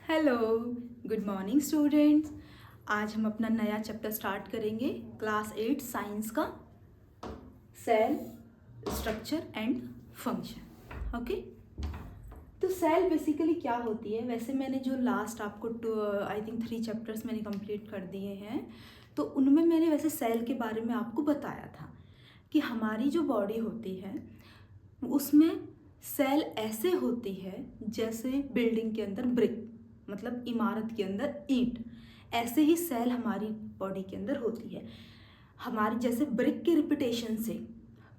Hello, good morning students. आज हम अपना नया चैप्टर स्टार्ट करेंगे क्लास 8 साइंस का cell structure and function. Okay, तो सेल बेसिकली क्या होती है। वैसे मैंने जो लास्ट आपको आई थिंक 3 चैप्टर्स मैंने कंप्लीट कर दिए हैं, तो उनमें मैंने वैसे सेल के बारे में आपको बताया था कि हमारी जो बॉडी होती है उसमें सेल ऐसे होती है जैसे बिल्डिंग के अंदर ब्रिक, मतलब इमारत के अंदर ईंट। ऐसे ही सेल हमारी बॉडी के अंदर होती है। हमारी जैसे ब्रिक के रिपीटेशन से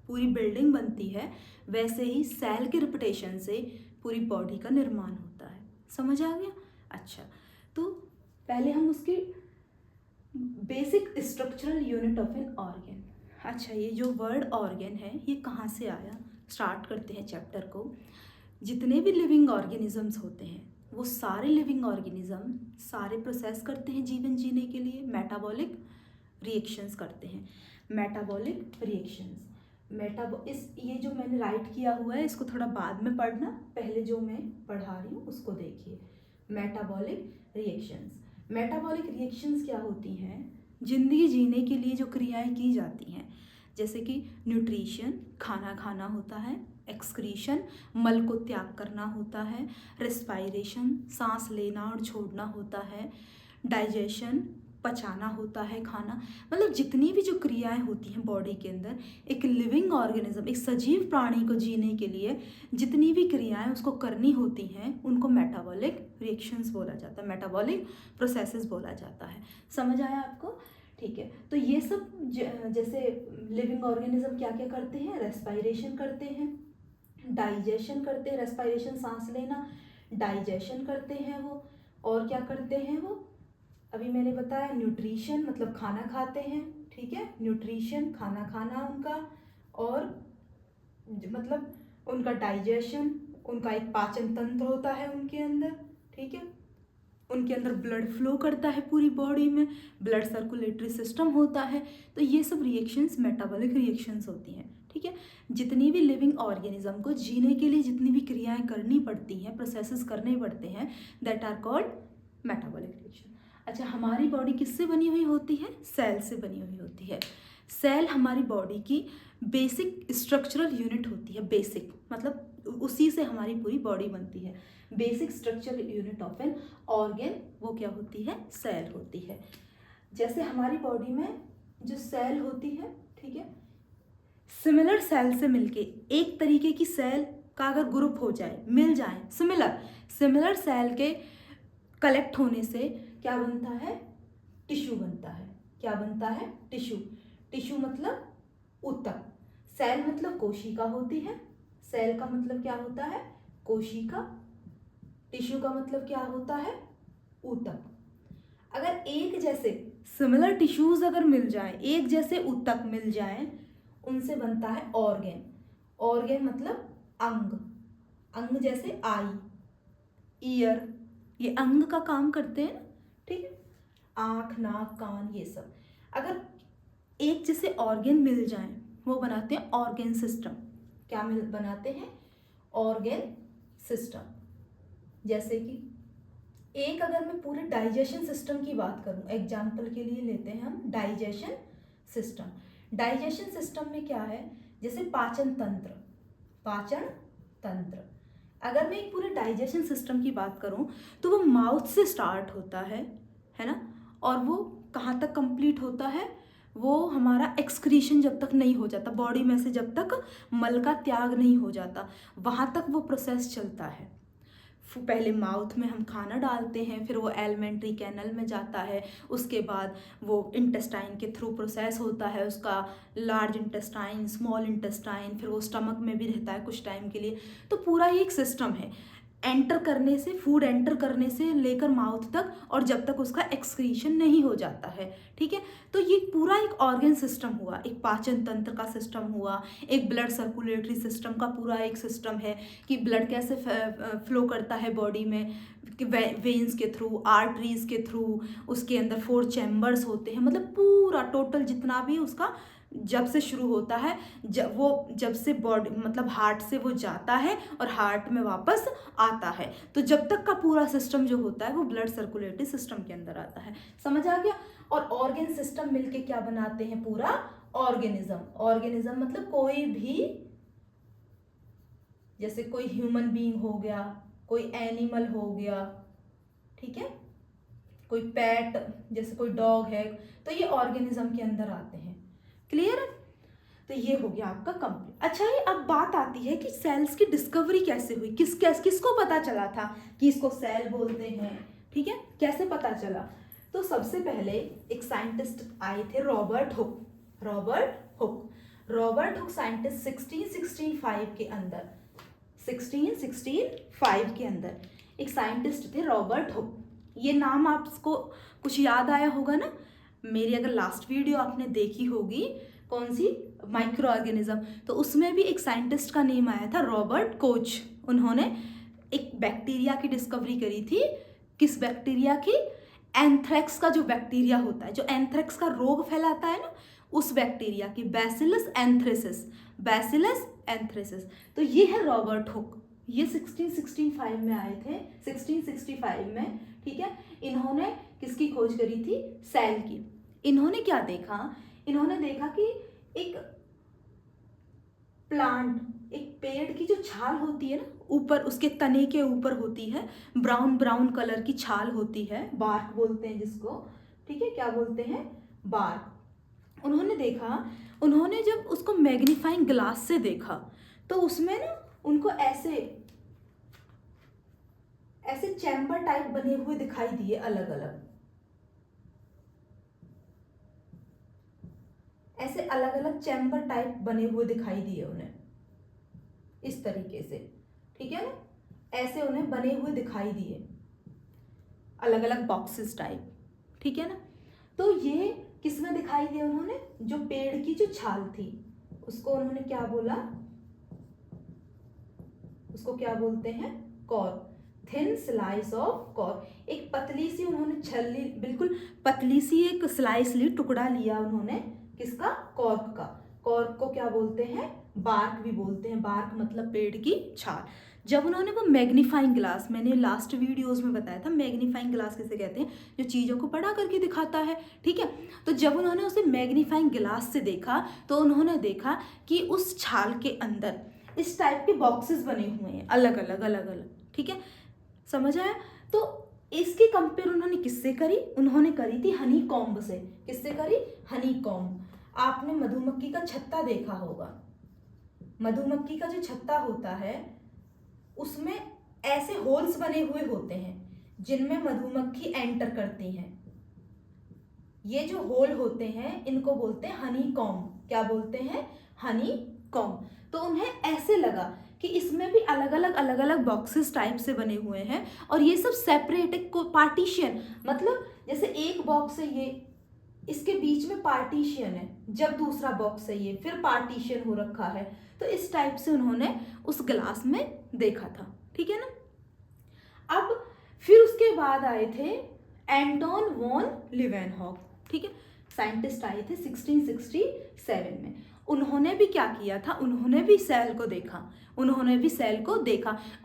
पूरी बिल्डिंग बनती है, वैसे ही सेल के रिपीटेशन से पूरी बॉडी का निर्माण होता है। समझ आ गया? अच्छा, तो पहले हम उसकी basic structural unit of an organ. अच्छा, ये जो वर्ड ऑर्गन है ये कहाँ से आया, स्टार्ट करते हैं चैप्टर को। जितने भी लिविंग ऑर्गेनिजम्स होते हैं वो सारे लिविंग ऑर्गेनिज्म सारे प्रोसेस करते हैं जीवन जीने के लिए, मेटाबॉलिक रिएक्शंस करते हैं। मेटाबॉलिक रिएक्शंस इस ये जो मैंने राइट किया हुआ है इसको थोड़ा बाद में पढ़ना, पहले जो मैं पढ़ा रही हूँ उसको देखिए। मेटाबॉलिक रिएक्शंस क्या होती हैं? जिंदगी जीने के लिए जो क्रियाएं की जाती हैं, जैसे कि न्यूट्रिशन खाना खाना होता है, एक्सक्रीशन मल को त्याग करना होता है, रेस्पायरेशन सांस लेना और छोड़ना होता है, डाइजेशन पचाना होता है खाना। मतलब जितनी भी जो क्रियाएं होती हैं बॉडी के अंदर, एक लिविंग ऑर्गेनिज्म एक सजीव प्राणी को जीने के लिए जितनी भी क्रियाएं उसको करनी होती हैं उनको मेटाबॉलिक रिएक्शंस बोला जाता है, मेटाबॉलिक प्रोसेसेस बोला जाता है। समझ आया आपको? ठीक है, तो ये सब जैसे लिविंग ऑर्गेनिज्म क्या क्या करते हैं? रेस्पायरेशन करते हैं, डाइजेशन करते हैं, रेस्पायरेशन सांस लेना, डाइजेशन करते हैं वो, और क्या करते हैं वो अभी मैंने बताया, न्यूट्रिशन मतलब खाना खाते हैं। ठीक है, न्यूट्रिशन खाना खाना उनका, और मतलब उनका डाइजेशन, उनका एक पाचन तंत्र होता है उनके अंदर। ठीक है, उनके अंदर ब्लड फ्लो करता है पूरी बॉडी में, ब्लड सर्कुलेटरी सिस्टम होता है। तो ये सब रिएक्शंस मेटाबॉलिक रिएक्शंस होती हैं। ठीक है, जितनी भी लिविंग ऑर्गेनिज्म को जीने के लिए जितनी भी क्रियाएं करनी पड़ती हैं, प्रोसेसेस करने पड़ते हैं, that are called metabolic reaction. अच्छा, हमारी बॉडी किससे बनी हुई होती है? सेल से बनी हुई होती है। सेल हमारी बॉडी की बेसिक स्ट्रक्चरल यूनिट होती है। बेसिक मतलब उसी से हमारी पूरी बॉडी बनती है। Basic structural unit of an organ वो क्या होती है? सेल होती है। जैसे हमारी बॉडी में जो सेल होती है, ठीक है, सिमिलर सेल से मिलके एक तरीके की सेल का अगर ग्रुप हो जाए, मिल जाए, सिमिलर सेल के कलेक्ट होने से क्या बनता है? टिश्यू बनता है। क्या बनता है? टिश्यू। टिश्यू मतलब ऊतक। सेल मतलब कोशिका होती है। सेल का मतलब क्या होता है? कोशिका। टिश्यू का मतलब क्या होता है? ऊतक। अगर एक जैसे सिमिलर टिश्यूज अगर मिल जाए, एक जैसे ऊतक मिल जाए, उनसे बनता है ऑर्गन। ऑर्गन मतलब अंग। अंग जैसे आई, ईयर, ये अंग का काम करते हैं। ठीक है, आँख नाक कान ये सब अगर एक जैसे ऑर्गन मिल जाए वो बनाते हैं ऑर्गन सिस्टम। क्या मिल बनाते हैं? Organ system. जैसे कि एक अगर मैं पूरे डाइजेशन सिस्टम की बात करूं, एग्जाम्पल के लिए लेते हैं हम डाइजेशन सिस्टम। डाइजेशन सिस्टम में क्या है? जैसे पाचन तंत्र, पाचन तंत्र। अगर मैं एक पूरे डाइजेशन सिस्टम की बात करूं तो वो माउथ से स्टार्ट होता है ना, और वो कहाँ तक कंप्लीट होता है? वो हमारा एक्सक्रीशन जब तक नहीं हो जाता, बॉडी में से जब तक मल का त्याग नहीं हो जाता, वहाँ तक वो प्रोसेस चलता है। पहले माउथ में हम खाना डालते हैं, फिर वो एलिमेंट्री कैनल में जाता है, उसके बाद वो इंटेस्टाइन के थ्रू प्रोसेस होता है उसका, लार्ज इंटेस्टाइन, स्मॉल इंटेस्टाइन, फिर वो स्टमक में भी रहता है कुछ टाइम के लिए। तो पूरा ये एक सिस्टम है, एंटर करने से, फूड एंटर करने से लेकर माउथ तक, और जब तक उसका एक्सक्रीशन नहीं हो जाता है। ठीक है, तो ये पूरा एक ऑर्गन सिस्टम हुआ, एक पाचन तंत्र का सिस्टम हुआ, एक ब्लड सर्कुलेटरी सिस्टम का पूरा एक सिस्टम है कि ब्लड कैसे फ्लो करता है बॉडी में, वेन्स के थ्रू, आर्टरीज के थ्रू, उसके अंदर 4 चैम्बर्स होते हैं, मतलब पूरा टोटल जितना भी उसका जब से शुरू होता है, जब से बॉडी मतलब हार्ट से वो जाता है और हार्ट में वापस आता है, तो जब तक का पूरा सिस्टम जो होता है वो ब्लड सर्कुलेटरी सिस्टम के अंदर आता है। समझ आ गया। और ऑर्गन सिस्टम मिलके क्या बनाते हैं, पूरा ऑर्गेनिज्म। ऑर्गेनिज्म मतलब कोई भी, जैसे कोई ह्यूमन बीइंग हो गया, कोई एनिमल हो गया, ठीक है, कोई पेट जैसे कोई डॉग है, तो ये ऑर्गेनिज्म के अंदर आते हैं। क्लियर है। तो ये हो गया आपका कंप्लीट। अच्छा, ये अब बात आती है कि सेल्स की डिस्कवरी कैसे हुई, किसको पता चला था कि इसको सेल बोलते हैं, ठीक है, कैसे पता चला। तो सबसे पहले एक साइंटिस्ट आए थे, Robert Hooke. Robert Hooke scientist 1665 के अंदर एक साइंटिस्ट थे, रॉबर्ट हुक। ये नाम आपको कुछ याद आया होगा ना, मेरी अगर लास्ट वीडियो आपने देखी होगी, कौन सी, माइक्रो ऑर्गेनिज्म, तो उसमें भी एक साइंटिस्ट का नेम आया था, रॉबर्ट कोच। उन्होंने एक बैक्टीरिया की डिस्कवरी करी थी। किस बैक्टीरिया की, एंथ्रेक्स का जो बैक्टीरिया होता है, जो एंथ्रेक्स का रोग फैलाता है ना, उस बैक्टीरिया की, बैसिलस एंथ्रेसिस। तो ये है रॉबर्ट हुक। ये 1665 में आए थे, 1665 में, ठीक है। इन्होंने किसकी खोज करी थी, सेल की। इन्होंने क्या देखा, इन्होंने देखा कि एक प्लांट, एक पेड़ की जो छाल होती है ना, ऊपर उसके तने के ऊपर होती है, ब्राउन कलर की छाल होती है, बार्क बोलते हैं जिसको, ठीक है, क्या बोलते हैं, बार्क। उन्होंने देखा, उन्होंने जब उसको मैग्नीफाइंग ग्लास से देखा तो उसमें ना उनको ऐसे चैम्बर टाइप बने हुए दिखाई दिए, अलग अलग, ऐसे अलग अलग चैम्बर टाइप बने हुए दिखाई दिए उन्हें, इस तरीके से, ठीक है ना, ऐसे उन्हें बने हुए दिखाई दिए, अलग अलग बॉक्सेस टाइप, ठीक है ना। तो ये किसमें दिखाई दिए उन्होंने, जो पेड़ की जो छाल थी उसको उन्होंने क्या बोला, उसको क्या बोलते हैं, cork, thin slice of cork. एक पतली सी उन्होंने छल्ली, बिल्कुल पतली सी एक स्लाइस ली, टुकड़ा लिया उन्होंने, किसका, कॉर्क का। कॉर्क को क्या बोलते हैं, बार्क भी बोलते हैं। बार्क मतलब पेड़ की छाल। जब उन्होंने वो मैग्नीफाइंग ग्लास, मैंने लास्ट वीडियोस में बताया था मैग्नीफाइंग ग्लास किसे कहते हैं, जो चीज़ों को बड़ा करके दिखाता है, ठीक है। तो जब उन्होंने उसे मैग्नीफाइंग ग्लास से देखा तो उन्होंने देखा कि उस छाल के अंदर इस टाइप के बॉक्सेस बने हुए हैं, अलग अलग, ठीक है, समझ आया। तो इसकी कंपेयर उन्होंने किससे करी, उन्होंने करी थी हनी कॉम्ब से। किससे करी, हनी कॉम्ब। आपने मधुमक्खी का छत्ता देखा होगा, मधुमक्खी का जो छत्ता होता है उसमें ऐसे होल्स बने हुए होते हैं जिनमें मधुमक्खी एंटर करती हैं। ये जो होल होते हैं इनको बोलते हैं हनी कॉम्ब। क्या बोलते हैं, हनी कॉम्ब। तो उन्हें ऐसे लगा कि इसमें भी अलग अलग बॉक्सेस टाइप से बने हुए हैं और ये सब सेपरेट, एक पार्टीशन, मतलब जैसे एक बॉक्स है ये, इसके बीच में पार्टीशन है, जब दूसरा बॉक्स है ये, फिर पार्टीशन हो रखा है। तो इस टाइप से उन्होंने उस ग्लास में देखा था, ठीक है ना। अब फिर उसके बाद आए थे एंटोन वॉन लीवेनहॉक, ठीक है, साइंटिस्ट आए थे 1667 में। उन्होंने भी क्या किया था, उन्होंने भी सेल को देखा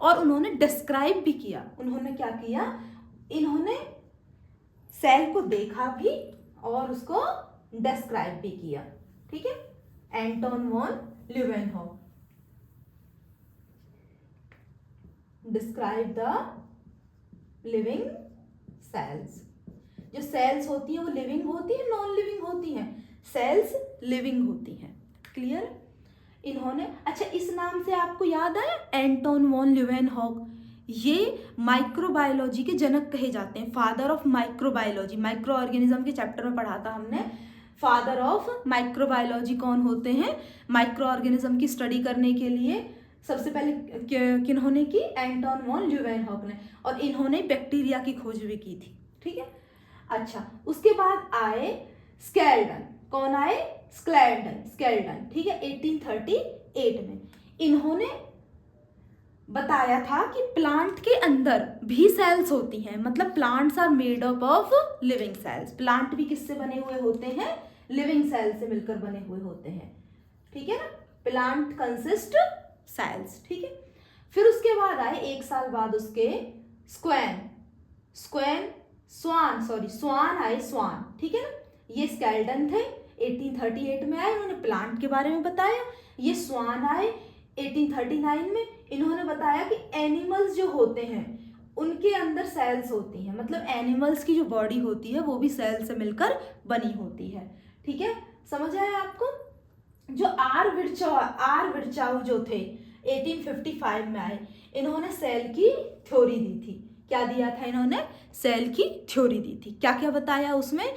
और उन्होंने डिस्क्राइब भी किया। उन्होंने क्या किया, इन्होंने सेल को देखा भी और उसको डिस्क्राइब भी किया, ठीक है। Anton von Leeuwenhoek describe the living cells. जो सेल्स होती हैं वो लिविंग होती है, नॉन लिविंग होती हैं, सेल्स लिविंग होती हैं। क्लियर। इन्होंने, अच्छा इस नाम से आपको याद आया एंटोन वॉन लीवेनहॉक, ये माइक्रोबायोलॉजी के जनक कहे जाते हैं, father of microbiology. Micro organism के चैप्टर में पढ़ा था हमने, फादर ऑफ माइक्रोबायोलॉजी कौन होते हैं, माइक्रो ऑर्गेनिज्म की स्टडी करने के लिए सबसे पहले किन्होंने की, एंटोन वॉन लीवेनहॉक ने, और इन्होंने बैक्टीरिया की खोज भी की थी, ठीक है। अच्छा, उसके बाद आए स्केल्टन। कौन आए, स्केल्टन, ठीक है, 1838 में। इन्होंने बताया था कि प्लांट के अंदर भी सेल्स होती हैं, मतलब plants are made up of living cells. Plant भी किससे बने हुए होते हैं, लिविंग सेल से मिलकर बने हुए होते हैं, ठीक है ना। प्लांट कंसिस्ट सेल्स, ठीक है। फिर उसके बाद आए 1 साल बाद उसके स्वान आए, स्वान, ठीक है ना। ये स्केल्टन थे, 1838 में आए, इन्होंने प्लांट के बारे में बताया। ये स्वान आए 1839 में, इन्होंने बताया कि एनिमल्स जो होते हैं उनके अंदर सेल्स होती हैं, मतलब एनिमल्स की जो बॉडी होती है वो भी सेल से मिलकर बनी होती है, ठीक है। समझ आया आपको। जो आर विर्चाउ जो थे 1855 में आए, इन्होंने सेल की थ्योरी दी थी। क्या दिया था इन्होंने? सेल की थ्योरी दी थी। क्या क्या बताया उसमें?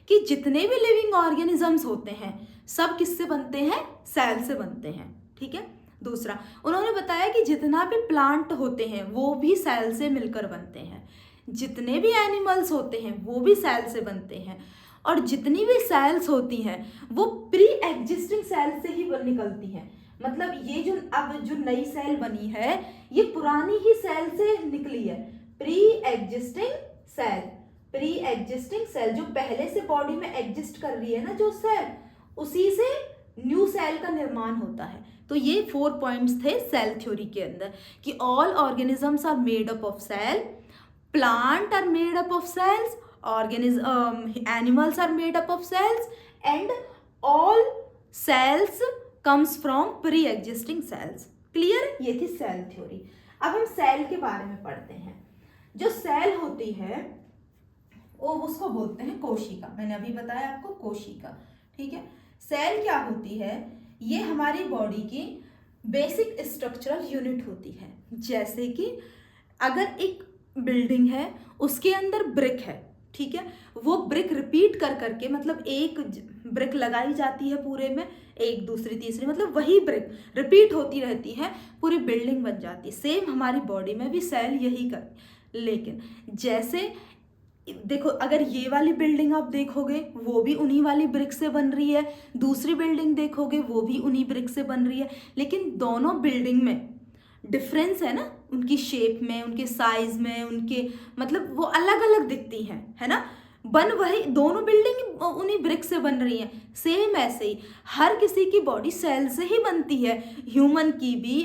कि जितने भी लिविंग ऑर्गेनिजम्स होते हैं सब किससे बनते हैं? सेल से बनते हैं, ठीक है। दूसरा, उन्होंने बताया कि जितना भी प्लांट होते हैं वो भी सेल से मिलकर बनते हैं, जितने भी एनिमल्स होते हैं वो भी सेल से बनते हैं, और जितनी भी सेल्स होती हैं वो प्री एग्जिस्टिंग सेल से ही निकलती हैं। मतलब ये जो अब जो नई सेल बनी है ये पुरानी ही सेल से निकली है। प्री एग्जिस्टिंग सेल जो पहले से बॉडी में एग्जिस्ट कर रही है ना जो सेल, उसी से न्यू सेल का निर्माण होता है। तो ये 4 पॉइंट्स थे सेल थ्योरी के अंदर कि all organisms are made up of cell, plant are made up of cells, animals are made up of cells, and all cells comes from pre-existing cells. Clear? ये थी सेल थ्योरी। अब हम cell के बारे में पढ़ते हैं। जो सेल होती है वो उसको बोलते हैं कोशिका। मैंने अभी बताया आपको कोशिका, ठीक है। सेल क्या होती है? ये हमारी बॉडी की बेसिक स्ट्रक्चरल यूनिट होती है। जैसे कि अगर एक बिल्डिंग है उसके अंदर ब्रिक है, ठीक है, वो ब्रिक रिपीट कर करके, मतलब एक ब्रिक लगाई जाती है पूरे में, एक दूसरी तीसरी, मतलब वही ब्रिक रिपीट होती रहती है, पूरी बिल्डिंग बन जाती है। सेम हमारी बॉडी में भी सेल यही कर, लेकिन जैसे देखो अगर ये वाली बिल्डिंग आप देखोगे वो भी उन्हीं वाली ब्रिक से बन रही है, दूसरी बिल्डिंग देखोगे वो भी उन्हीं ब्रिक से बन रही है, लेकिन दोनों बिल्डिंग में डिफरेंस है ना, उनकी शेप में, उनके साइज में, उनके मतलब वो अलग अलग दिखती हैं, है ना। बन वही, दोनों बिल्डिंग उन्हीं ब्रिक से बन रही हैं। सेम ऐसे ही हर किसी की बॉडी सेल से ही बनती है, ह्यूमन की भी,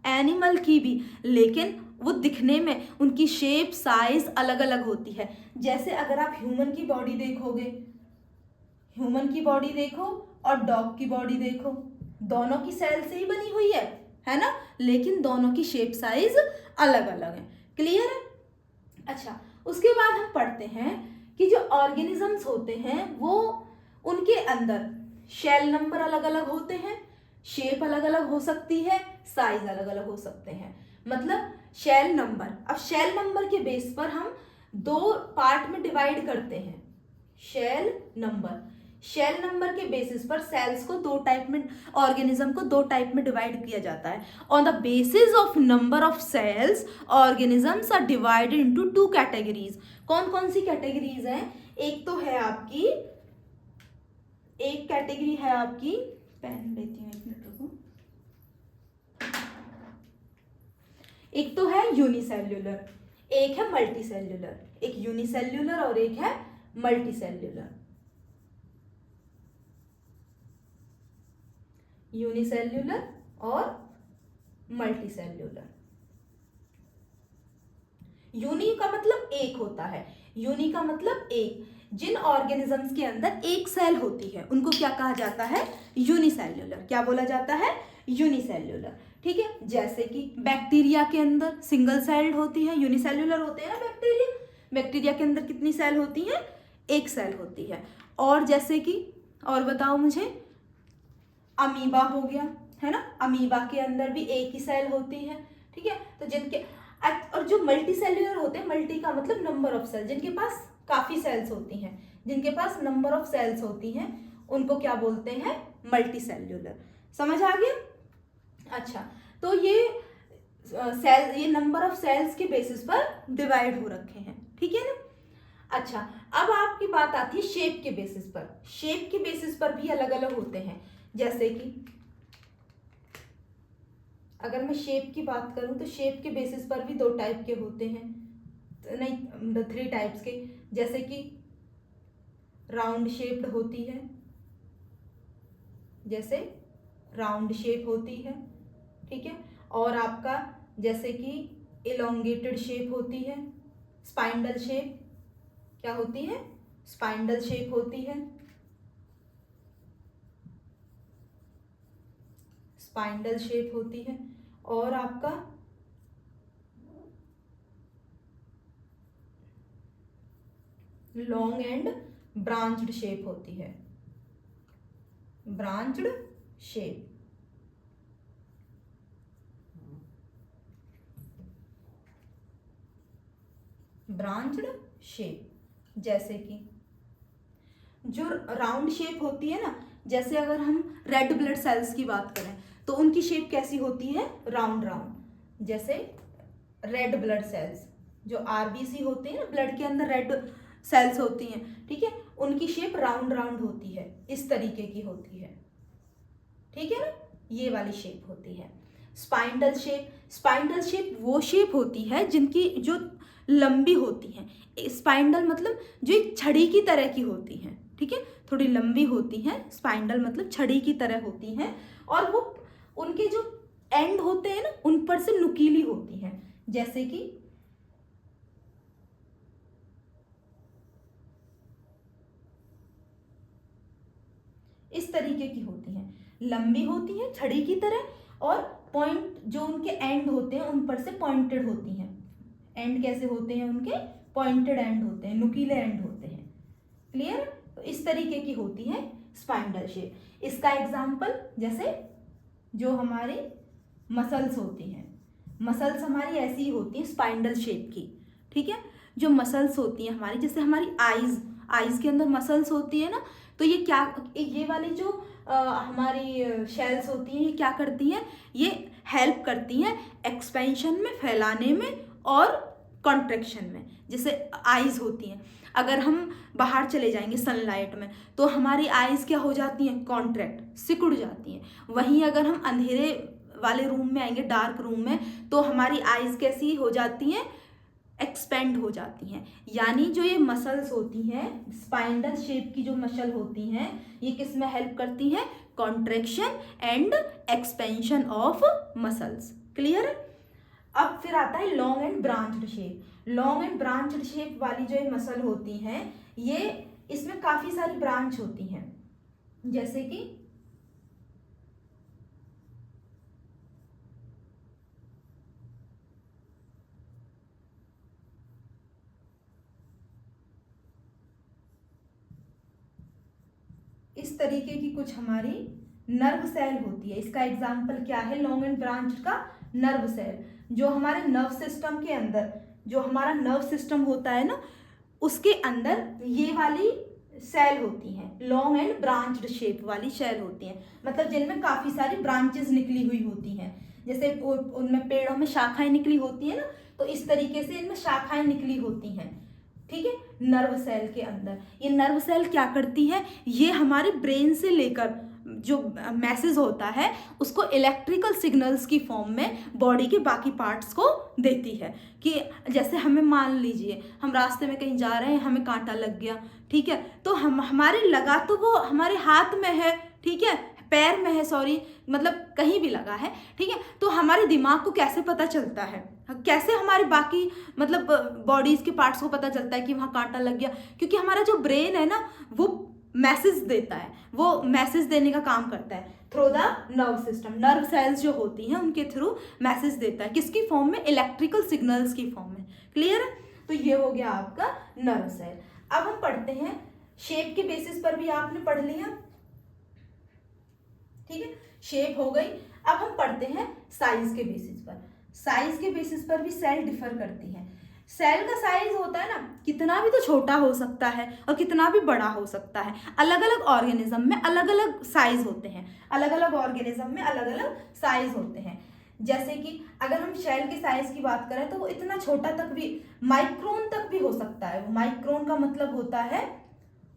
एनिमल की भी, लेकिन वो दिखने में उनकी शेप साइज अलग अलग होती है। जैसे अगर आप ह्यूमन की बॉडी देखोगे, ह्यूमन की बॉडी देखो और डॉग की बॉडी देखो, दोनों की सेल से ही बनी हुई है ना, लेकिन दोनों की शेप साइज अलग अलग है। क्लियर है? अच्छा, उसके बाद हम पढ़ते हैं कि जो ऑर्गेनिजम्स होते हैं वो उनके अंदर शेल नंबर अलग अलग होते हैं, शेप अलग अलग हो सकती है, साइज अलग अलग हो सकते हैं। मतलब शेल नंबर, अब शेल नंबर के बेस पर हम 2 पार्ट में डिवाइड करते हैं। शेल नंबर के बेसिस पर सेल्स को 2 टाइप में, ऑर्गेनिज्म को 2 टाइप में डिवाइड किया जाता है। On the basis of number of cells organisms are divided into 2 categories. कौन कौन सी कैटेगरीज हैं? एक कैटेगरी है आपकी, पेन लेती हूँ, 1 मिनट रुको। एक तो है यूनिसेल्युलर, एक है मल्टीसेल्युलर। एक यूनिसेल्युलर और एक है मल्टीसेल्युलर। यूनिसेल्युलर और मल्टीसेल्युलर। यूनि का मतलब एक होता है, यूनि का मतलब एक। जिन ऑर्गेनिजम्स के अंदर एक सेल होती है उनको क्या कहा जाता है? यूनिसेल्युलर। क्या बोला जाता है? यूनिसेल्युलर, ठीक है। जैसे कि बैक्टीरिया के अंदर सिंगल सेल्ड होती है, यूनिसेल्युलर होते हैं ना बैक्टीरिया। बैक्टीरिया के अंदर कितनी सेल होती है? एक सेल होती है। और जैसे कि, और बताओ मुझे, अमीबा हो गया, है ना, अमीबा के अंदर भी एक ही सेल होती है, ठीक है। तो जिनके, और जो मल्टी सेल्युलर होते हैं, मल्टी का मतलब नंबर ऑफ सेल, जिनके पास काफी सेल्स होती हैं, जिनके पास नंबर ऑफ सेल्स होती हैं, उनको क्या बोलते हैं? Multi cellular. समझ आ गया? अच्छा, तो ये सेल, ये नंबर ऑफ सेल्स के बेसिस पर डिवाइड हो रखे हैं, ठीक है ना। अच्छा, अब आपकी बात आती है शेप के बेसिस पर। शेप के बेसिस पर भी अलग अलग होते हैं। जैसे कि अगर मैं शेप की बात करूं तो शेप के बेसिस पर भी 2 टाइप के होते हैं, नहीं 3 टाइप्स के। जैसे कि राउंड शेप्ड होती है, जैसे राउंड शेप होती है, ठीक है, और आपका जैसे कि इलोंगेटेड शेप होती है, स्पाइंडल शेप क्या होती है, स्पाइंडल शेप होती है, स्पाइंडल शेप होती है, और आपका लॉन्ग एंड ब्रांच्ड शेप होती है, ब्रांच्ड शेप। ब्रांच्ड शेप जैसे कि जो राउंड शेप होती है ना, जैसे अगर हम रेड ब्लड सेल्स की बात करें तो उनकी शेप कैसी होती है, राउंड राउंड। जैसे रेड ब्लड सेल्स जो आरबीसी होते हैं ना, ब्लड के अंदर रेड सेल्स होती हैं, ठीक है, उनकी शेप राउंड राउंड होती है, इस तरीके की होती है, ठीक है ना, ये वाली शेप होती है। स्पाइंडल शेप, स्पाइंडल शेप वो शेप होती है जिनकी जो लंबी होती हैं। स्पाइंडल मतलब जो एक छड़ी की तरह की होती हैं, ठीक है, थोड़ी लंबी होती हैं। स्पाइंडल मतलब छड़ी की तरह होती हैं, और वो उनके जो एंड होते हैं ना, उन पर से नुकीली होती हैं, जैसे कि इस तरीके की होती हैं, लंबी होती हैं छड़ी की तरह, और पॉइंट जो उनके एंड होते हैं उन पर से पॉइंटेड होती हैं। एंड कैसे होते हैं उनके, पॉइंटेड एंड होते हैं, नुकीले एंड होते हैं। क्लियर, तो इस तरीके की होती है स्पाइंडल शेप। इसका एग्जांपल जैसे जो हमारी मसल्स होती हैं, मसल्स हमारी ऐसी ही होती हैं स्पाइंडल शेप की, ठीक है। जो मसल्स होती हैं हमारी, जैसे हमारी आईज के अंदर मसल्स होती है ना, तो ये क्या, ये वाली जो हमारी शेल्स होती हैं, ये क्या करती हैं, ये हेल्प करती हैं एक्सपेंशन में, फैलाने में, और कॉन्ट्रैक्शन में। जैसे आईज होती हैं, अगर हम बाहर चले जाएंगे सनलाइट में तो हमारी आईज क्या हो जाती हैं, कॉन्ट्रैक्ट, सिकुड़ जाती हैं। वहीं अगर हम अंधेरे वाले रूम में आएंगे, डार्क रूम में, तो हमारी आईज कैसी हो जाती हैं, एक्सपेंड हो जाती हैं। यानी जो ये मसल्स होती हैं, स्पाइंडल शेप की जो मसल होती हैं, ये किस में हेल्प करती हैं, contraction and expansion of muscles. Clear. अब फिर आता है long and branched shape. Long and branched shape वाली जो ये मसल होती हैं, ये इसमें काफी सारी ब्रांच होती हैं, जैसे कि इस तरीके की कुछ हमारी नर्व सेल होती है। इसका एग्जाम्पल क्या है, लॉन्ग एंड ब्रांच का नर्व सेल। जो हमारे नर्व सिस्टम के अंदर, जो हमारा नर्व सिस्टम होता है ना, उसके अंदर ये वाली सेल होती हैं, लॉन्ग एंड ब्रांच्ड शेप वाली सेल होती हैं, मतलब जिनमें काफी सारी ब्रांचेस निकली हुई होती हैं। जैसे उनमें पेड़ों में शाखाएं निकली होती है ना, तो इस तरीके से इनमें शाखाएं निकली होती हैं, ठीक है, नर्व सेल के अंदर। ये नर्व सेल क्या करती है, ये हमारे ब्रेन से लेकर जो मैसेज होता है उसको इलेक्ट्रिकल सिग्नल्स की फॉर्म में बॉडी के बाकी पार्ट्स को देती है। कि जैसे हमें मान लीजिए हम रास्ते में कहीं जा रहे हैं, हमें कांटा लग गया, ठीक है, तो हमारे लगा तो वो हमारे हाथ में है, ठीक है, पैर में है, सॉरी, मतलब कहीं भी लगा है, ठीक है, तो हमारे दिमाग को कैसे पता चलता है, कैसे हमारे बाकी मतलब बॉडीज के पार्ट्स को पता चलता है कि वहाँ कांटा लग गया, क्योंकि हमारा जो ब्रेन है ना, वो मैसेज देता है, वो मैसेज देने का काम करता है through the nerve system. Nerve cells जो होती हैं उनके थ्रू मैसेज देता है, किसकी फॉर्म में, इलेक्ट्रिकल सिग्नल्स की फॉर्म में। क्लियर है, तो ये हो गया आपका नर्व सेल। अब हम पढ़ते हैं, शेप के बेसिस पर भी आपने पढ़ लिया, ठीक है, शेप हो गई। अब हम पढ़ते हैं साइज के बेसिस पर। साइज के बेसिस पर भी सेल डिफर करती है। सेल का साइज होता है ना, कितना भी तो छोटा हो सकता है और कितना भी बड़ा हो सकता है। अलग अलग ऑर्गेनिज्म में अलग अलग साइज होते हैं, अलग अलग ऑर्गेनिज्म में अलग अलग साइज होते हैं। जैसे कि अगर हम शेल के साइज की बात करें तो वो इतना छोटा तक भी, माइक्रोन तक भी हो सकता है। माइक्रोन का मतलब होता है,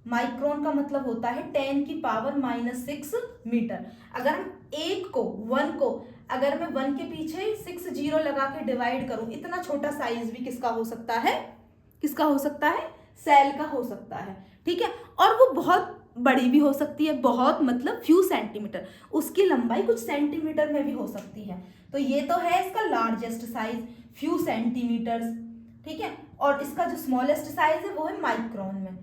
माइक्रोन का मतलब होता है 10⁻⁻6 मीटर। अगर हम एक को, 1 को, अगर मैं 1 के पीछे 6 जीरो लगा के डिवाइड करूं, इतना छोटा साइज भी किसका हो सकता है, किसका हो सकता है, सेल का हो सकता है, ठीक है। और वो बहुत बड़ी भी हो सकती है, बहुत मतलब फ्यू सेंटीमीटर, उसकी लंबाई कुछ सेंटीमीटर में भी हो सकती है। तो ये तो है इसका लार्जेस्ट साइज, फ्यू सेंटीमीटर्स, ठीक है। और इसका जो स्मॉलेस्ट साइज है वो है माइक्रोन में,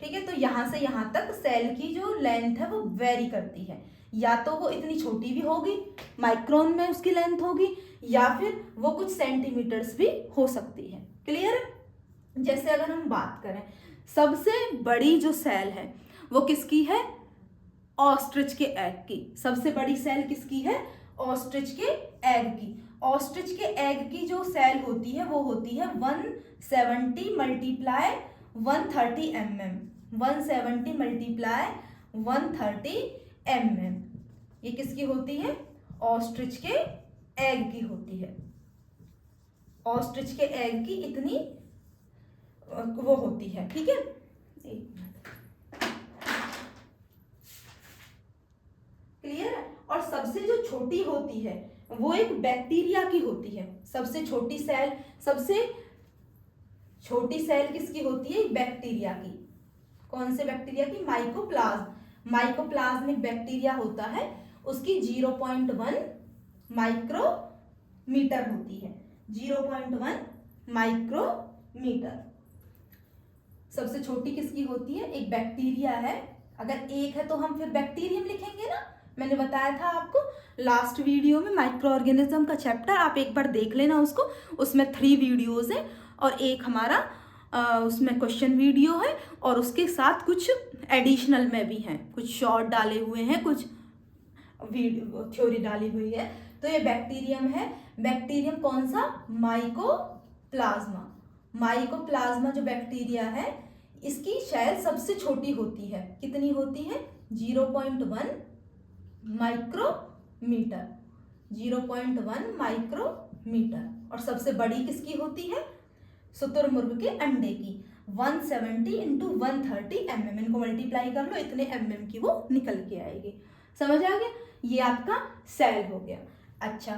ठीक है। तो यहाँ से यहाँ तक सेल की जो लेंथ है वो वेरी करती है, या तो वो इतनी छोटी भी होगी, माइक्रोन में उसकी लेंथ होगी, या फिर वो कुछ सेंटीमीटर्स भी हो सकती है। क्लियर है। जैसे अगर हम बात करें, सबसे बड़ी जो सेल है वो किसकी है? ऑस्ट्रिच के एग की। सबसे बड़ी सेल किसकी है? ऑस्ट्रिच के एग की। ऑस्ट्रिच के एग की जो सेल होती है वो होती है 170 मल्टीप्लाई 130 mm। 170 मल्टीप्लाई 130 mm ये किसकी होती है? ऑस्ट्रिच के एग की होती है। ऑस्ट्रिच के एग की इतनी वो होती है, ठीक है। क्लियर है। और सबसे जो छोटी होती है वो एक बैक्टीरिया की होती है। सबसे छोटी सेल, सबसे छोटी सेल किसकी होती है? बैक्टीरिया की। कौन से बैक्टीरिया की? माइकोप्लाज्म। माइकोप्लाज्मिक बैक्टीरिया होता है, उसकी 0.1 माइक्रोमीटर होती है। 0.1 माइक्रोमीटर सबसे छोटी किसकी होती है? एक बैक्टीरिया है। अगर एक है तो हम फिर बैक्टीरियम लिखेंगे ना, मैंने बताया था आपको लास्ट वीडियो में माइक्रो ऑर्गेनिज्म का चैप्टर, आप एक बार देख लेना उसको। उसमें 3 वीडियोस हैं और एक हमारा उसमें क्वेश्चन वीडियो है, और उसके साथ कुछ एडिशनल में भी हैं, कुछ शॉर्ट डाले हुए हैं, कुछ वीडियो थ्योरी डाली हुई है। तो ये बैक्टीरियम है। बैक्टीरियम कौन सा? माइकोप्लाज्मा। माइकोप्लाज्मा जो बैक्टीरिया है इसकी शेल सबसे छोटी होती है। कितनी होती है? 0.1 माइक्रोमीटर। 0.1 माइक्रोमीटर। और सबसे बड़ी किसकी होती है? शुतुरमुर्ग के अंडे की। 170 इंटू 130 mm। इनको मल्टीप्लाई कर लो, इतने mm की वो निकल के आएगी। समझ आ गया? ये आपका सेल हो गया। अच्छा,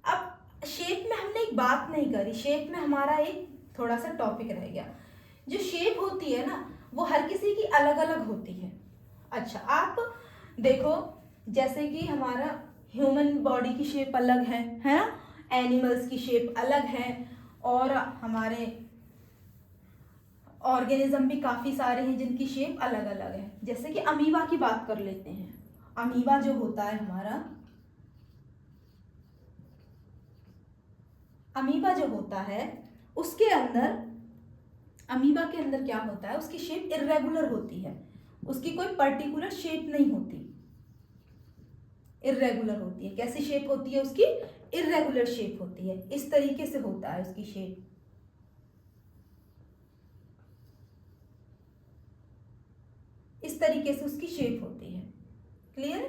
अब शेप में हमने एक बात नहीं करी, शेप में हमारा एक थोड़ा सा टॉपिक रह गया। जो शेप होती है ना वो हर किसी की अलग अलग होती है। अच्छा, आप देखो जैसे कि हमारा ह्यूमन बॉडी की शेप अलग है ना, एनिमल्स की शेप अलग है, और हमारे ऑर्गेनिज्म भी काफ़ी सारे हैं जिनकी शेप अलग अलग है। जैसे कि अमीबा की बात कर लेते हैं। अमीबा जो होता है हमारा, अमीबा जो होता है उसके अंदर, अमीबा के अंदर क्या होता है? उसकी शेप इर्रेगुलर होती है, उसकी कोई पर्टिकुलर शेप नहीं होती, इर्रेगुलर होती है। कैसी शेप होती है उसकी? इर्रेगुलर शेप होती है। इस तरीके से होता है उसकी शेप। इस तरीके से उसकी शेप होती है। क्लियर?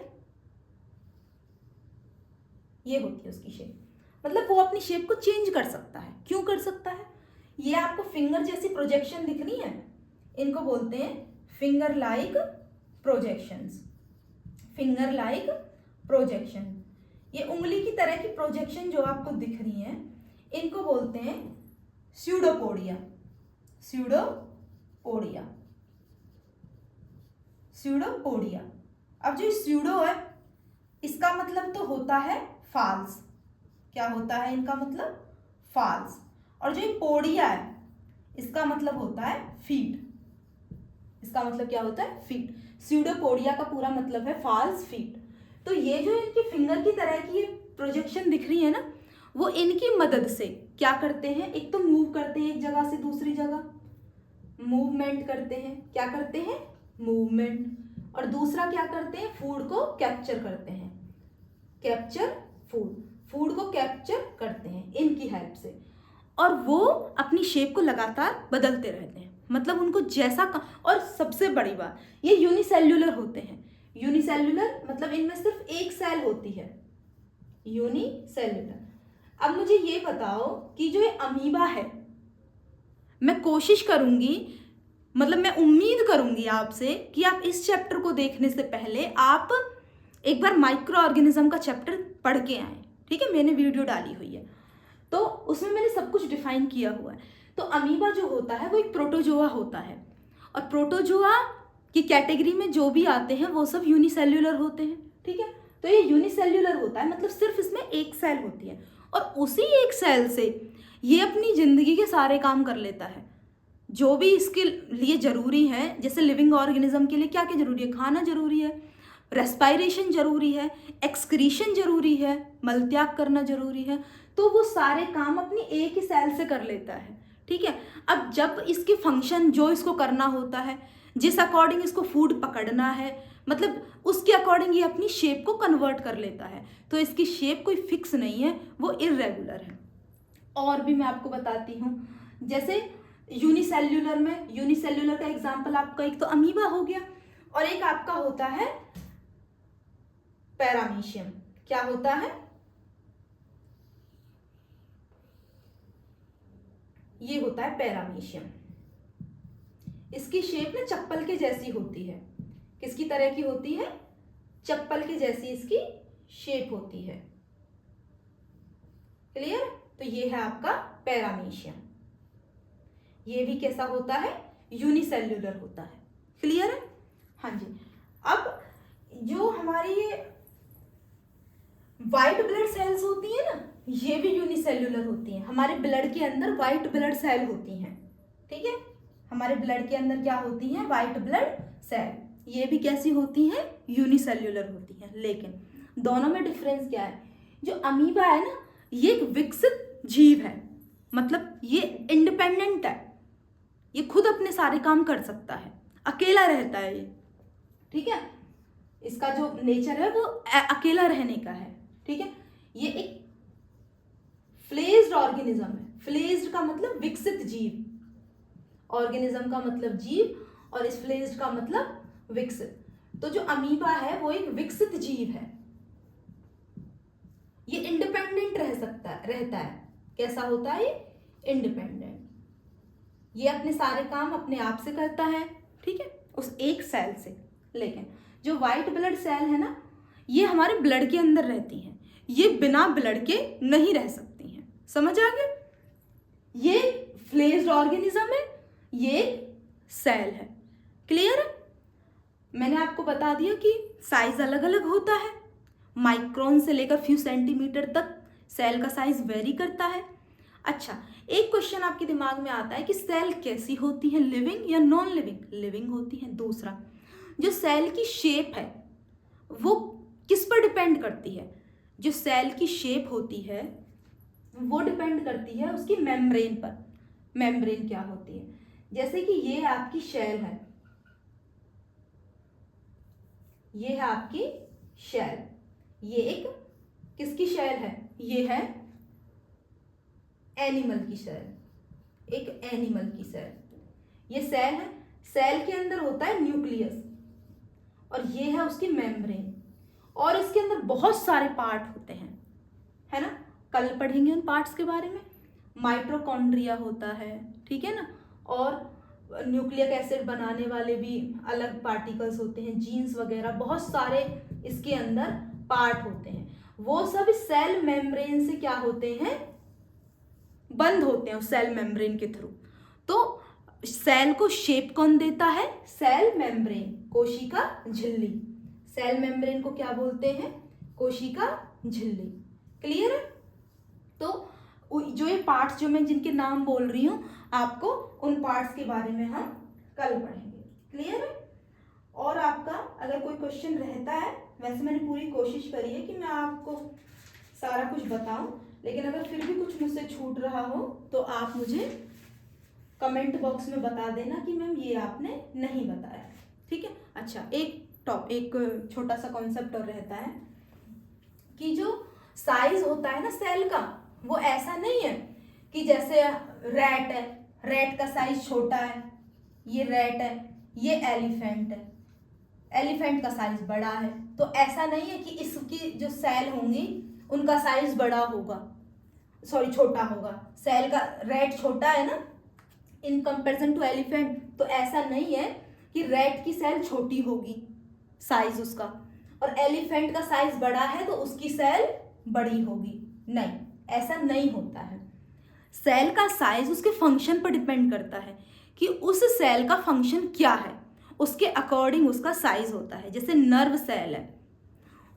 ये होती है उसकी शेप। मतलब वो अपनी शेप को चेंज कर सकता है। क्यों कर सकता है? ये आपको फिंगर जैसी प्रोजेक्शन दिख रही है, इनको बोलते हैं finger like projections. Finger like projection, ये उंगली की तरह की प्रोजेक्शन जो आपको दिख रही हैं इनको बोलते हैं स्यूडोपोडिया। Pseudopodia, pseudopodia. अब जो स्यूडो है इसका मतलब तो होता है फॉल्स। क्या होता है इनका मतलब? फॉल्स। और जो पोडिया है इसका मतलब होता है फीट। इसका मतलब क्या होता है? फीट। स्यूडोपोडिया का पूरा मतलब है फॉल्स फीट। तो ये जो इनकी फिंगर की तरह की ये प्रोजेक्शन दिख रही है ना, वो इनकी मदद से क्या करते हैं? एक तो मूव करते हैं एक जगह से दूसरी जगह, मूवमेंट करते हैं। क्या करते हैं? मूवमेंट। और दूसरा क्या करते हैं? फूड को कैप्चर करते हैं। कैप्चर फूड, फूड को कैप्चर करते हैं इनकी हेल्प से। और वो अपनी शेप को लगातार बदलते रहते हैं, मतलब उनको जैसा और सबसे बड़ी बात, ये यूनिसेल्युलर होते हैं। यूनिसेल्युलर मतलब इनमें सिर्फ एक सेल होती है, यूनिसेल्युलर। अब मुझे ये बताओ कि जो ये अमीबा है, मैं कोशिश करूंगी, मतलब मैं उम्मीद करूंगी आपसे कि आप इस चैप्टर को देखने से पहले आप एक बार माइक्रो ऑर्गेनिज्म का चैप्टर पढ़ के आए। ठीक है, मैंने वीडियो डाली हुई है तो उसमें मैंने सब कुछ डिफाइन किया हुआ है। तो अमीबा जो होता है वो एक प्रोटोजोआ होता है, और प्रोटोजोआ की कैटेगरी में जो भी आते हैं वो सब यूनिसेल्युलर होते हैं, ठीक है। तो ये यूनिसेल्युलर होता है, मतलब सिर्फ इसमें एक सेल होती है और उसी एक सेल से ये अपनी ज़िंदगी के सारे काम कर लेता है जो भी इसके लिए ज़रूरी है। जैसे लिविंग ऑर्गेनिज्म के लिए क्या क्या ज़रूरी है, खाना ज़रूरी है, रेस्पायरेशन ज़रूरी है, एक्सक्रीशन ज़रूरी है, मलत्याग करना ज़रूरी है, तो वो सारे काम अपनी एक ही सेल से कर लेता है, ठीक है। अब जब इसकी फंक्शन जो इसको करना होता है, जिस अकॉर्डिंग इसको फूड पकड़ना है, मतलब उसके अकॉर्डिंग ये अपनी शेप को कन्वर्ट कर लेता है। तो इसकी शेप कोई फिक्स नहीं है, वो इररेगुलर है। और भी मैं आपको बताती हूँ, जैसे यूनिसेल्युलर में, यूनिसेल्युलर का एग्जाम्पल आपका एक तो अमीबा हो गया और एक आपका होता है पैरामीशियम। क्या होता है, ये होता है पैरामीशियम। इसकी शेप ना चप्पल के जैसी होती है। किसकी तरह की होती है, चप्पल के जैसी इसकी शेप होती है। क्लियर। तो ये है आपका पैरामीशियम। ये भी कैसा होता है, यूनिसेल्युलर होता है। क्लियर है, हाँ जी। अब जो हमारी ये व्हाइट ब्लड सेल्स होती है ना, ये भी यूनिसेल्युलर होती हैं। हमारे ब्लड के अंदर व्हाइट ब्लड सेल होती हैं, ठीक है। हमारे ब्लड के अंदर क्या होती हैं, व्हाइट ब्लड सेल। ये भी कैसी होती हैं, यूनिसेल्युलर होती हैं। लेकिन दोनों में डिफरेंस क्या है, जो अमीबा है ना, ये एक विकसित जीव है, मतलब ये इंडिपेंडेंट है, ये खुद अपने सारे काम कर सकता है, अकेला रहता है ये, ठीक है। इसका जो नेचर है वो अकेला रहने का है, ठीक है। ये एक फ्लेज्ड ऑर्गेनिज्म है। फ्लेज्ड का मतलब विकसित जीव, ऑर्गेनिज्म का मतलब जीव, और इस फ्लेज्ड का मतलब विकसित। तो जो अमीबा है वो एक विकसित जीव है, ये इंडिपेंडेंट रहता है। कैसा होता है, ये इंडिपेंडेंट, ये अपने सारे काम अपने आप से करता है, ठीक है, उस एक सेल से। लेकिन जो व्हाइट ब्लड सेल है ना, ये हमारे ब्लड के अंदर रहती हैं, ये बिना ब्लड के नहीं रह सकती हैं। समझ आ गया, ये फ्लेज्ड ऑर्गेनिज्म है, ये सेल है। क्लियर है। मैंने आपको बता दिया कि साइज अलग अलग होता है, माइक्रोन से लेकर फ्यू सेंटीमीटर तक सेल का साइज वेरी करता है। अच्छा, एक क्वेश्चन आपके दिमाग में आता है कि सेल कैसी होती है, लिविंग या नॉन लिविंग। लिविंग होती है। दूसरा, जो सेल की शेप है वो किस पर डिपेंड करती है, जो सेल की शेप होती है वो डिपेंड करती है उसकी मेम्ब्रेन पर। मेम्ब्रेन क्या होती है, जैसे कि ये आपकी शेल है, ये है आपकी शेल, ये एक किसकी शेल है, ये है एनिमल की सेल, एक एनिमल की सेल। ये सेल है, सेल के अंदर होता है न्यूक्लियस और ये है उसकी मेम्ब्रेन, और इसके अंदर बहुत सारे पार्ट होते हैं, है ना। कल पढ़ेंगे उन पार्ट्स के बारे में। माइटोकॉन्ड्रिया होता है, ठीक है ना, और न्यूक्लिक एसिड बनाने वाले भी अलग पार्टिकल्स होते हैं, जीन्स वगैरह, बहुत सारे इसके अंदर पार्ट होते हैं। वो सब सेल मेम्ब्रेन से क्या होते हैं, बंद होते हैं उस सेल मेम्ब्रेन के थ्रू। तो सेल को शेप कौन देता है, सेल मेम्ब्रेन, कोशिका झिल्ली। सेल मेम्ब्रेन को क्या बोलते हैं, कोशिका झिल्ली। क्लियर है। तो जो ये पार्ट्स जो मैं जिनके नाम बोल रही हूँ आपको, उन पार्ट्स के बारे में हम कल पढ़ेंगे। क्लियर है। और आपका अगर कोई क्वेश्चन रहता है, वैसे मैंने पूरी कोशिश करी है कि मैं आपको सारा कुछ बताऊं, लेकिन अगर फिर भी कुछ मुझसे छूट रहा हो तो आप मुझे कमेंट बॉक्स में बता देना कि मैम ये आपने नहीं बताया, ठीक है। अच्छा, एक छोटा सा कॉन्सेप्ट और रहता है कि जो साइज होता है ना सेल का, वो ऐसा नहीं है कि जैसे रैट है, रैट का साइज छोटा है, ये रैट है, ये एलिफेंट है, एलिफेंट का साइज बड़ा है। तो ऐसा नहीं है कि इसकी जो सेल होंगी उनका साइज बड़ा होगा, सॉरी छोटा होगा। सेल का रैट छोटा है ना इन कंपैरिजन टू एलिफेंट, तो ऐसा नहीं है कि रैट की सेल छोटी होगी साइज उसका, और एलिफेंट का साइज बड़ा है तो उसकी सेल बड़ी होगी। नहीं, ऐसा नहीं होता है। सेल का साइज उसके फंक्शन पर डिपेंड करता है कि उस सेल का फंक्शन क्या है, उसके अकॉर्डिंग उसका साइज होता है। जैसे नर्व सेल है,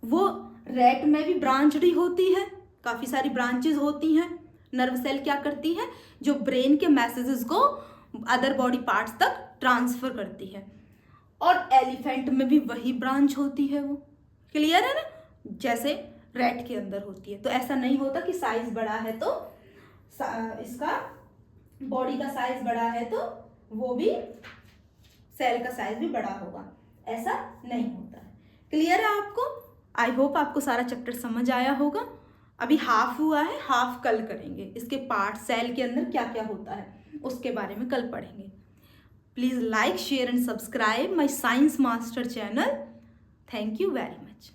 वो रैट में भी ब्रांचड ही होती है, काफ़ी सारी ब्रांचेज होती हैं। नर्व सेल क्या करती है, जो ब्रेन के मैसेजेस को अदर बॉडी पार्ट्स तक ट्रांसफर करती है। और एलिफेंट में भी वही ब्रांच होती है, वो क्लियर है ना, जैसे रैट के अंदर होती है। तो ऐसा नहीं होता कि साइज बड़ा है तो इसका बॉडी का साइज बड़ा है तो वो भी सेल का साइज भी बड़ा होगा, ऐसा नहीं होता है। क्लियर है आपको? आई होप आपको सारा चैप्टर समझ आया होगा। अभी हाफ हुआ है, हाफ कल करेंगे। इसके पार्ट सेल के अंदर क्या क्या होता है उसके बारे में कल पढ़ेंगे। Please like, share and subscribe my science master channel. Thank you very much.